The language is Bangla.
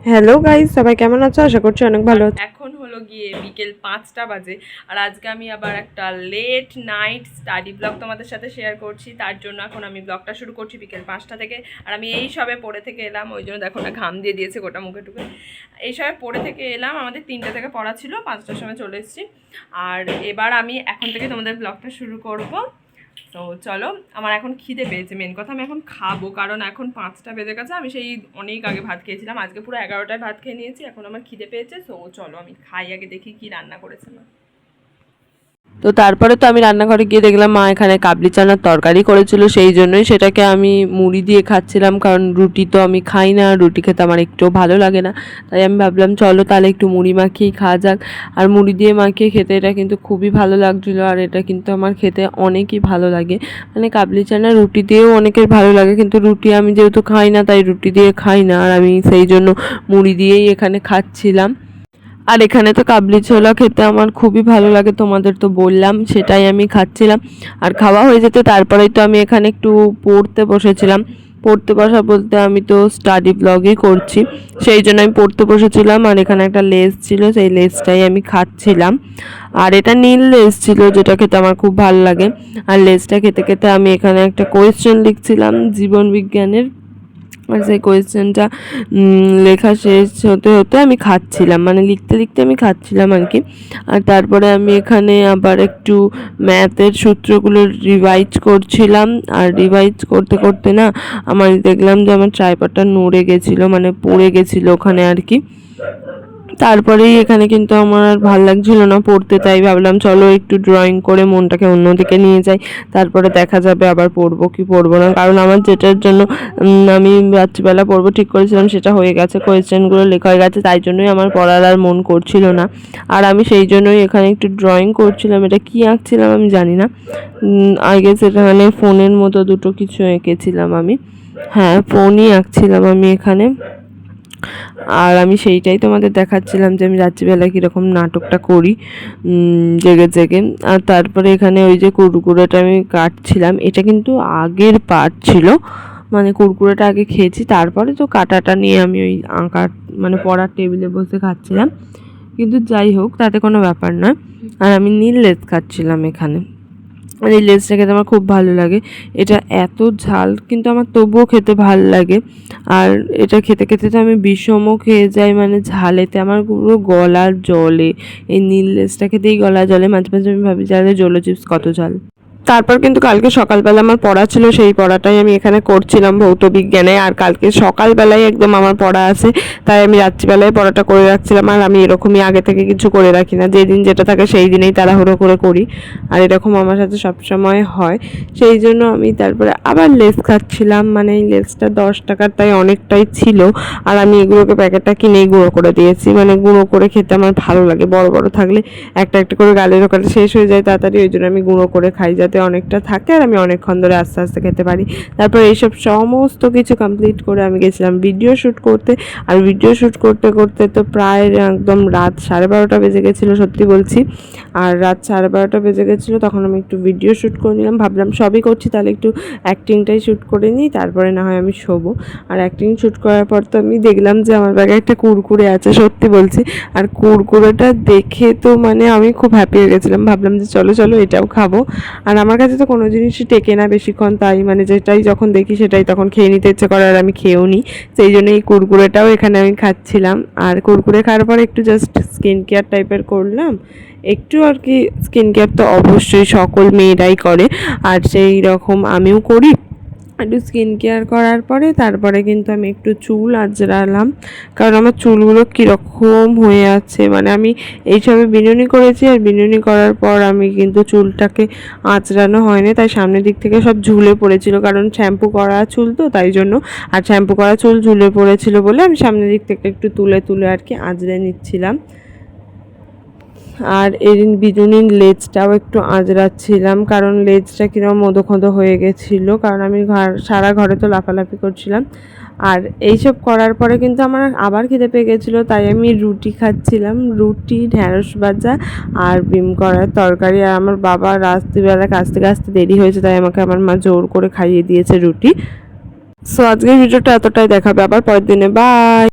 হ্যালো গাইস, সবাই কেমন আছো? আশা করছি অনেক ভালো আছো। এখন হলো গিয়ে বিকেল 5টা বাজে। আর আজকে আমি আবার একটা লেট নাইট স্টাডি ব্লগ তোমাদের সাথে শেয়ার করছি। তার জন্য এখন আমি ব্লগটা শুরু করছি বিকেল 5টা থেকে। আর আমি এই সবে পড়ে থেকে এলাম, ওই জন্য দেখো না ঘাম দিয়ে দিয়েছে গোটা মুখে টুকে। এই সবে পড়ে থেকে এলাম, আমাদের 3টা থেকে পড়া ছিল, 5টার সময় চলে এসেছি। আর এবার আমি এখন থেকে তোমাদের ব্লগটা শুরু করব। তো চলো, আমার এখন খিদে পেয়েছে। মেন কথা আমি এখন খাবো, কারণ এখন 5টা বেজে গেছে। আমি সেই অনেক আগে ভাত খেয়েছিলাম, আজকে পুরো 11টায় ভাত খেয়ে নিয়েছি। এখন আমার খিদে পেয়েছে, তো চলো আমি খাই আগে, দেখি কি রান্না করেছে মা। তো তারপরে তো আমি রান্নাঘরে গিয়ে দেখলাম মা এখানে কাবলি চানার তরকারি করেছিল, সেই জন্যই সেটাকে আমি মুড়ি দিয়ে খাচ্ছিলাম, কারণ রুটি তো আমি খাই না, রুটি খেতে আমার একটুও ভালো লাগে না। তাই আমি ভাবলাম চলো তাহলে একটু মুড়ি মাখিয়েই খাওয়া যাক। আর মুড়ি দিয়ে মাখিয়ে খেতে এটা কিন্তু খুবই ভালো লাগছিলো, আর এটা কিন্তু আমার খেতে অনেকই ভালো লাগে। মানে কাবলি চানা রুটি দিয়েও অনেকের ভালো লাগে, কিন্তু রুটি আমি যেহেতু খাই না তাই রুটি দিয়ে খাই না, আর আমি সেই জন্য মুড়ি দিয়েই এখানে খাচ্ছিলাম। আর এখানে তো কাবলি ছোলা খেতে আমার খুবই ভালো লাগে, তোমাদের তো বললাম, সেটাই আমি খাচ্ছিলাম। আর খাওয়া হয়ে যেতে তারপরেই তো আমি এখানে একটু পড়তে বসেছিলাম। পড়তে বসা বলতে আমি তো স্টাডি ব্লগই করছি, সেই জন্য আমি পড়তে বসেছিলাম। আর এখানে একটা লেস ছিল, সেই লেসটাই আমি খাচ্ছিলাম। আর এটা নীল লেস ছিল, যেটা খেতে আমার খুব ভালো লাগে। আর লেসটা খেতে খেতে আমি এখানে একটা কোয়েশ্চেন লিখছিলাম জীবন বিজ্ঞানের। আর সেই কোয়েশ্চেনটা লেখা শেষ হতে হতে আমি খাচ্ছিলাম, মানে লিখতে লিখতে আমি খাচ্ছিলাম আর কি। আর তারপরে আমি এখানে আবার একটু ম্যাথের সূত্রগুলো রিভাইজ করছিলাম। আর রিভাইজ করতে করতে না আমার দেখলাম যে আমার ট্রাইপডটা নড়ে গেছিলো, মানে পড়ে গেছিলো ওখানে আর কি। তারপরেই এখানে কিন্তু আমার আর ভাল লাগছিল না পড়তে, তাই ভাবলাম চলো একটু ড্রয়িং করে মনটাকে অন্যদিকে নিয়ে যাই, তারপরে দেখা যাবে আবার পড়বো কি পড়বো না। কারণ আমার যেটার জন্য আমি রাত্রিবেলা পড়বো ঠিক করেছিলাম সেটা হয়ে গেছে, কোয়েশ্চেনগুলো লেখা হয়ে গেছে, তাই জন্যই আমার পড়ার আর মন করছিল না। আর আমি সেই জন্যই এখানে একটু ড্রয়িং করছিলাম। এটা কি আঁকছিলাম আমি জানি না, আগে সেখানে ফোনের মতো দুটো কিছু এঁকেছিলাম আমি। হ্যাঁ, ফোনই আঁকছিলাম আমি এখানে। আর আমি সেইটাই তোমাদের দেখাচ্ছিলাম যে আমি রাত্রিবেলায় কীরকম নাটকটা করি জেগে জেগে। আর তারপরে এখানে ওই যে কুরকুরেটা আমি কাটছিলাম, এটা কিন্তু আগের পার্ট ছিল, মানে কুরকুরেটা আগে খেয়েছি, তারপরে তো কাটাটা নিয়ে আমি ওই আঁকার মানে পড়ার টেবিলে বসে খাচ্ছিলাম। কিন্তু যাই হোক, তাতে কোনো ব্যাপার না। আর আমি নীল লেস খাচ্ছিলাম এখানে। আর এই লেসটা খেতে আমার খুব ভালো লাগে। এটা এত ঝাল কিন্তু আমার তবুও খেতে ভালো লাগে। আর এটা খেতে খেতে তো আমি বিষমও খেয়ে যাই, মানে ঝালেতে আমার পুরো গলা জ্বলে। এই নীল লেসটা খেতেই গলা জ্বলে, মাঝে মাঝে আমি ভাবি যে জলো চিপস কত ঝাল। তারপর কিন্তু কালকে সকালবেলা আমার পড়া ছিল, সেই পড়াটাই আমি এখানে করছিলাম ভৌত বিজ্ঞানে। আর কালকে সকালবেলায় একদম আমার পড়া আছে, তাই আমি রাত্রিবেলায় পড়াটা করে রাখছিলাম। আর আমি এরকমই আগে থেকে কিছু করে রাখি না, যেদিন যেটা থাকে সেই দিনেই তাড়াহুড়ো করে করি। আর এরকম আমার সাথে সবসময় হয়, সেই জন্য আমি তারপরে আবার লেস খাচ্ছিলাম। মানে এই লেসটা 10 টাকার, তাই অনেকটাই ছিল। আর আমি এগুলোকে প্যাকেটটা কিনেই গুঁড়ো করে দিয়েছি, মানে গুঁড়ো করে খেতে আমার ভালো লাগে। বড় বড় থাকলে একটা একটা করে গালে ঢোকাতে শেষ হয়ে যায় তাড়াতাড়ি, ওই জন্য আমি গুঁড়ো করে খাই, যাতে অনেকটা থাকে আর আমি অনেকক্ষণ ধরে আস্তে আস্তে খেতে পারি। তারপর এইসব সমস্ত কিছু কমপ্লিট করে আমি গেছিলাম ভিডিও শ্যুট করতে। আর ভিডিও শ্যুট করতে করতে তো প্রায় একদম রাত 12:30 বেজে গেছিলো, সত্যি বলছি। আর রাত 12:30 বেজে গেছিলো, তখন আমি একটু ভিডিও শ্যুট করে নিলাম। ভাবলাম সবই করছি, তাহলে একটু অ্যাক্টিংটাই শ্যুট করে নিই, তারপরে না হয় আমি শোবো। আর অ্যাক্টিং শ্যুট করার পর তো আমি দেখলাম যে আমার ব্যাগে একটা কুরকুরে আছে, সত্যি বলছি। আর কুরকুরেটা দেখে তো মানে আমি খুব হ্যাপি হয়ে গেছিলাম, ভাবলাম যে চলো চলো এটাও খাবো। আর আমার কাছে তো কোনো জিনিসই টেকে না বেশিক্ষণ, তাই মানে যেটাই যখন দেখি সেটাই তখন খেয়ে নিতে ইচ্ছে করে, আর আমি খেয়েও নিই। সেই জন্য এই কুরকুরেটাও এখানে আমি খাচ্ছিলাম। আর কুরকুরে খাওয়ার পর একটু জাস্ট স্কিন কেয়ার টাইপের করলাম একটু আর কি। স্কিন কেয়ার তো অবশ্যই সকল মেয়েরাই করে, আর সেই রকম আমিও করি। একটু স্কিন কেয়ার করার পরে তারপরে কিন্তু আমি একটু চুল আঁচড়ালাম, কারণ আমার চুলগুলো কীরকম হয়ে আছে। মানে আমি এইসবে বিনুনি করেছি, আর বিনুনি করার পর আমি কিন্তু চুলটাকে আঁচড়ানো হয়নি, তাই সামনের দিক থেকে সব ঝুলে পড়েছিল, কারণ শ্যাম্পু করা চুল তো তাই জন্য। আর শ্যাম্পু করা চুল ঝুলে পড়েছিল বলে আমি সামনের দিক থেকে একটু তুলে তুলে আর কি আঁচড়ে নিচ্ছিলাম। আর এরিন বিনুনির লেজটাও একটু আঁচড়াচ্ছিলাম, কারণ লেজটা কিরকম মদখোঁদো হয়ে গেছিলো, কারণ আমি সারা ঘরে তো লাফালাফি করছিলাম। আর এইসব করার পরে কিন্তু আমার আবার খিদে পেয়ে গেছিলো, তাই আমি রুটি খাচ্ছিলাম, রুটি, ঢ্যাঁড়স ভাজা আর বিম করার তরকারি। আর আমার বাবা রাত্রিবেলা কাছ থেকে আসতে দেরি হয়েছে, তাই আমাকে আমার মা জোর করে খাইয়ে দিয়েছে রুটি। সো আজকের ভিডিওটা এতটাই, দেখাবে আবার পরের দিনে, বাই।